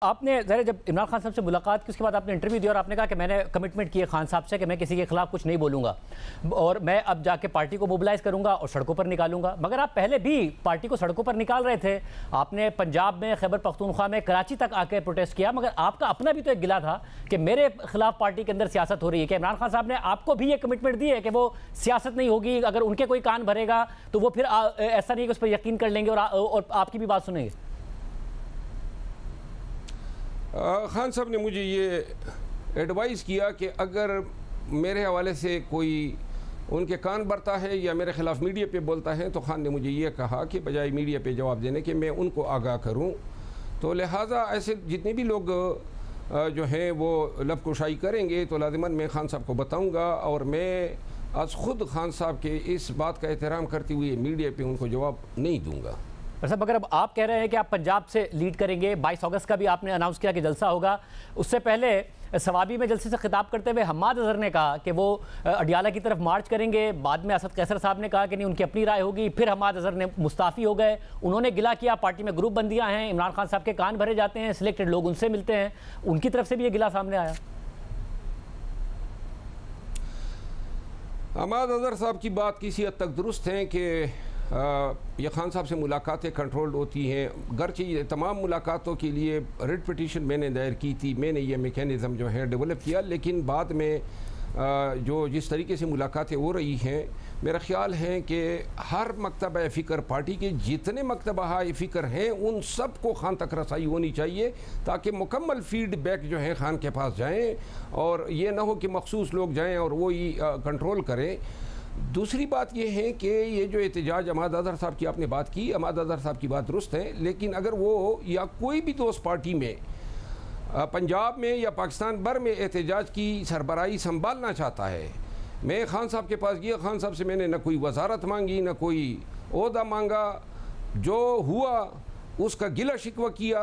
आपने ज़रा जब इमरान खान साहब से मुलाकात की उसके बाद आपने इंटरव्यू दिया और आपने कहा कि मैंने कमिटमेंट की है खान साहब से कि मैं किसी के खिलाफ कुछ नहीं बोलूँगा और मैं अब जाके पार्टी को मोबिलाइज़ करूँगा और सड़कों पर निकालूंगा। मगर आप पहले भी पार्टी को सड़कों पर निकाल रहे थे। आपने पंजाब में, खैबर पख्तूनख्वा में, कराची तक आके प्रोटेस्ट किया, मगर आपका अपना भी तो एक गिला था कि मेरे खिलाफ पार्टी के अंदर सियासत हो रही है। कि इमरान खान साहब ने आपको भी ये कमिटमेंट दी है कि वो सियासत नहीं होगी, अगर उनके कोई कान भरेगा तो वो फिर ऐसा नहीं कि उस पर यकीन कर लेंगे और आपकी भी बात सुनेंगे? खान साहब ने मुझे ये एडवाइस किया कि अगर मेरे हवाले से कोई उनके कान भरता है या मेरे ख़िलाफ़ मीडिया पे बोलता है तो खान ने मुझे ये कहा कि बजाय मीडिया पे जवाब देने के मैं उनको आगाह करूं। तो लिहाजा ऐसे जितने भी लोग जो हैं वो लबकुशाई करेंगे तो लाज़िमन मैं खान साहब को बताऊंगा और मैं आज ख़ुद खान साहब के इस बात का एहतराम करते हुए मीडिया पे उनको जवाब नहीं दूँगा। साहब, अगर अब आप कह रहे हैं कि आप पंजाब से लीड करेंगे, 22 अगस्त का भी आपने अनाउंस किया कि जलसा होगा, उससे पहले सवाबी में जलसे से खिताब करते हुए हम्माद अजहर ने कहा कि वो अडियाला की तरफ मार्च करेंगे। बाद में असद कैसर साहब ने कहा कि नहीं, उनकी अपनी राय होगी। फिर हम्माद अजहर ने मुस्ताफ़ी हो गए। उन्होंने गिला किया पार्टी में ग्रुप बंदियाँ हैं, इमरान खान साहब के कान भरे जाते हैं, सिलेक्टेड लोग उनसे मिलते हैं। उनकी तरफ से भी ये गिला सामने आया। हम्माद अजहर साहब की बात किसी हद तक दुरुस्त है कि ये खान साहब से मुलाकातें कंट्रोल्ड होती हैं। गर्चे ये तमाम मुलाकातों के लिए रिट पिटीशन मैंने दायर की थी, मैंने ये मेकैनिज़म जो है डेवलप किया, लेकिन बाद में जो जिस तरीके से मुलाकातें हो रही हैं, मेरा ख़्याल है कि हर मकतबा फ़िक्र पार्टी के जितने मकतबा फ़िक्र हैं उन सब को खान तक रसाई होनी चाहिए ताकि मुकम्मल फीडबैक जो है खान के पास जाएँ और ये ना हो कि मखसूस लोग जाएँ और वो ही कंट्रोल करें। दूसरी बात यह है कि ये जो एहतजाज हम्माद अजहर साहब की आपने बात की, हम्माद अजहर साहब की बात दुरुस्त है, लेकिन अगर वो या कोई भी दोस्त पार्टी में पंजाब में या पाकिस्तान भर में एहतजाज की सरबराही संभालना चाहता है, मैं खान साहब के पास गया, खान साहब से मैंने न कोई वजारत मांगी न कोई ओहदा मांगा, जो हुआ उसका गिला शिकवा किया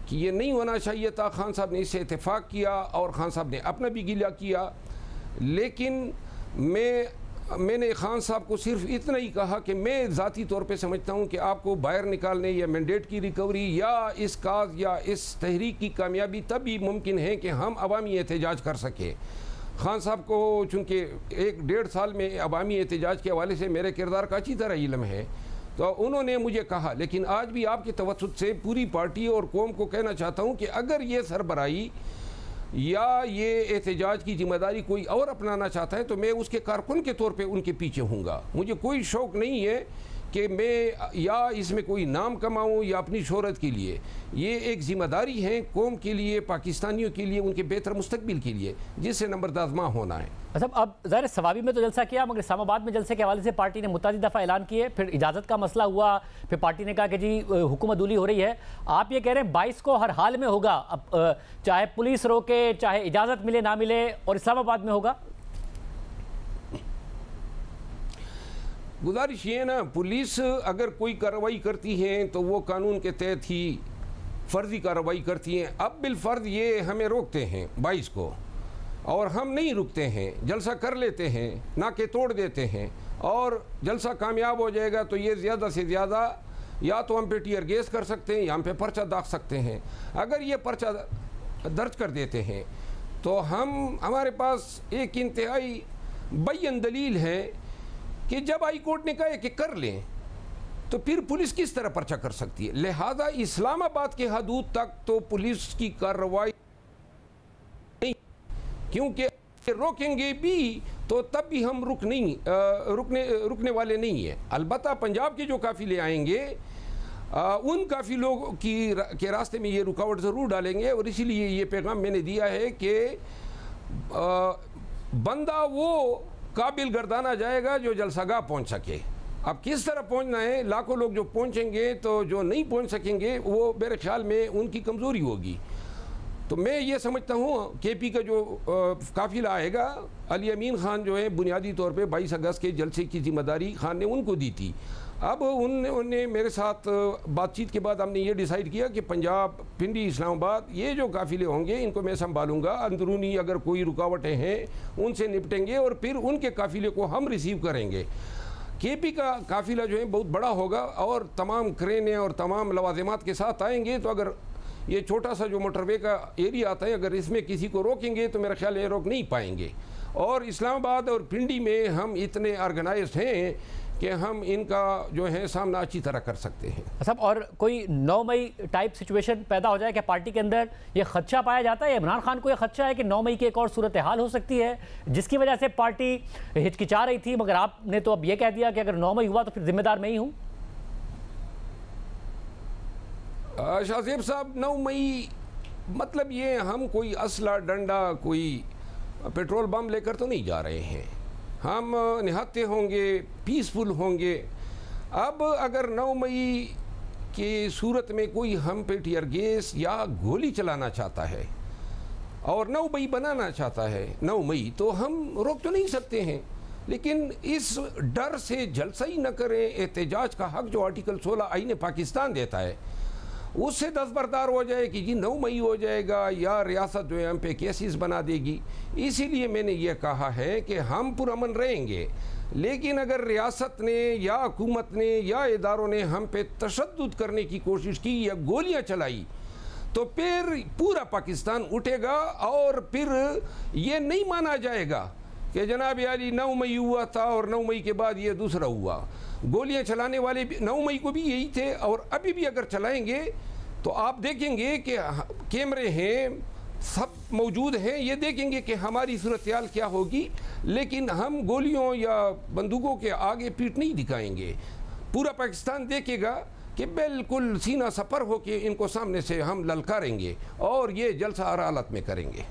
कि ये नहीं होना चाहिए था। खान साहब ने इससे इत्तेफाक किया और खान साहब ने अपना भी गिला किया, लेकिन मैंने खान साहब को सिर्फ इतना ही कहा कि मैं ज़ाती तौर पे समझता हूँ कि आपको बाहर निकालने या मैंडेट की रिकवरी या इस काज या इस तहरीक की कामयाबी तभी मुमकिन है कि हम अवामी एहतजाज कर सकें। खान साहब को चूँकि 1-1.5 साल में अवामी एहतजाज के हवाले से मेरे किरदार का अच्छी तरह इल्म है, तो उन्होंने मुझे कहा, लेकिन आज भी आपके तवज्जुह से पूरी पार्टी और कौम को कहना चाहता हूँ कि अगर ये सरबराही या ये एहतजाज की जिम्मेदारी कोई और अपनाना चाहता है तो मैं उसके कारकुन के तौर पे उनके पीछे हूँगा। मुझे कोई शौक़ नहीं है कि मैं या इसमें कोई नाम कमाऊँ या अपनी शोहरत के लिए। ये एक ज़िम्मेदारी है कौम के लिए, पाकिस्तानियों के लिए, उनके बेहतर मुस्तकबिल के लिए, जिससे नंबरदाज़मा होना है। मतलब अब ज़ाहिर सवाबी में तो जलसा किया, मगर इस्लामाबाद में जलसे के हवाले से पार्टी ने मुतअद्दिद दफ़ा ऐलान किए, फिर इजाज़त का मसला हुआ, फिर पार्टी ने कहा कि जी हुकूमत अदूली हो रही है। आप ये कह रहे हैं 22 को हर हाल में होगा, अब चाहे पुलिस रोके, चाहे इजाज़त मिले ना मिले, और इस्लामाबाद में होगा। गुजारिश ये ना, पुलिस अगर कोई कार्रवाई करती है तो वो कानून के तहत ही फ़र्ज़ी कार्रवाई करती हैं। अब बिलफ़र्ज़ ये हमें रोकते हैं 22 को और हम नहीं रुकते हैं, जलसा कर लेते हैं, नाके तोड़ देते हैं और जलसा कामयाब हो जाएगा तो ये ज़्यादा से ज़्यादा या तो हम पे टीयर गैस कर सकते हैं या हम पे पर्चा दाग सकते हैं। अगर ये पर्चा दर्ज कर देते हैं तो हमारे पास एक इंतहाई बय्यन दलील है कि जब हाई कोर्ट ने कहा कि कर लें तो फिर पुलिस किस तरह पर्चा कर सकती है। लिहाजा इस्लामाबाद के हदूद तक तो पुलिस की कार्रवाई नहीं, क्योंकि रोकेंगे भी तो तब भी हम रुकने वाले नहीं हैं। अलबत्ता पंजाब के जो काफिले आएंगे उन काफिलों के रास्ते में ये रुकावट ज़रूर डालेंगे और इसीलिए ये पैगाम मैंने दिया है कि बंदा वो काबिल गर्दाना जाएगा जो जलसागाह पहुंच सके। अब किस तरह पहुंचना है, लाखों लोग जो पहुंचेंगे तो जो नहीं पहुंच सकेंगे वो मेरे ख्याल में उनकी कमज़ोरी होगी। तो मैं ये समझता हूँ KP का जो काफिला आएगा, अली अमीन खान जो है बुनियादी तौर पे 22 अगस्त के जलसे की जिम्मेदारी खान ने उनको दी थी। अब उन्होंने मेरे साथ बातचीत के बाद हमने ये डिसाइड किया कि पंजाब, पिंडी, इस्लामाबाद ये जो काफिले होंगे इनको मैं संभालूंगा। अंदरूनी अगर कोई रुकावटें हैं उनसे निपटेंगे और फिर उनके काफिले को हम रिसीव करेंगे। KP का काफिला जो है बहुत बड़ा होगा और तमाम क्रेनें और तमाम लवाजिमात के साथ आएंगे, तो अगर ये छोटा सा जो मोटरवे का एरिया आता है, अगर इसमें किसी को रोकेंगे तो मेरा ख्याल है रोक नहीं पाएंगे। और इस्लामाबाद और पिंडी में हम इतने ऑर्गेनाइज्ड हैं कि हम इनका जो है सामना अच्छी तरह कर सकते हैं। सब और कोई 9 मई टाइप सिचुएशन पैदा हो जाए क्या पार्टी के अंदर, ये खदशा पाया जाता है? इमरान खान को ये खदशा है कि 9 मई की एक और सूरत हाल हो सकती है जिसकी वजह से पार्टी हिचकिचा रही थी, मगर आपने तो अब ये कह दिया कि अगर 9 मई हुआ तो फिर जिम्मेदार मैं ही हूँ। शाहजेब साहब, 9 मई मतलब ये हम कोई असला डंडा कोई पेट्रोल बम लेकर तो नहीं जा रहे हैं। हम निहत्ते होंगे, पीसफुल होंगे। अब अगर 9 मई की सूरत में कोई हम पे टीयर गैस या गोली चलाना चाहता है और 9 मई बनाना चाहता है 9 मई, तो हम रोक तो नहीं सकते हैं। लेकिन इस डर से जलसा ही न करें। एहतजाज का हक जो आर्टिकल 16 आईन पाकिस्तान देता है उससे दस्तबरदार हो जाए कि जी 9 मई हो जाएगा या रियासत जो है हम पे केसेस बना देगी। इसीलिए मैंने ये कहा है कि हम पुरअमन रहेंगे, लेकिन अगर रियासत ने या हुकूमत ने या इदारों ने हम पे तशद्दुद करने की कोशिश की या गोलियां चलाई तो फिर पूरा पाकिस्तान उठेगा और फिर ये नहीं माना जाएगा कि जनाब यारी 9 मई हुआ था और 9 मई के बाद ये दूसरा हुआ। गोलियां चलाने वाले भी 9 मई को भी यही थे और अभी भी अगर चलाएंगे तो आप देखेंगे कि कैमरे हैं, सब मौजूद हैं, ये देखेंगे कि हमारी सूरत-ए-हाल क्या होगी। लेकिन हम गोलियों या बंदूकों के आगे पीठ नहीं दिखाएंगे। पूरा पाकिस्तान देखेगा कि बिल्कुल सीना सफर होकर इनको सामने से हम ललकारेंगे और ये जलसा हर हालत में करेंगे।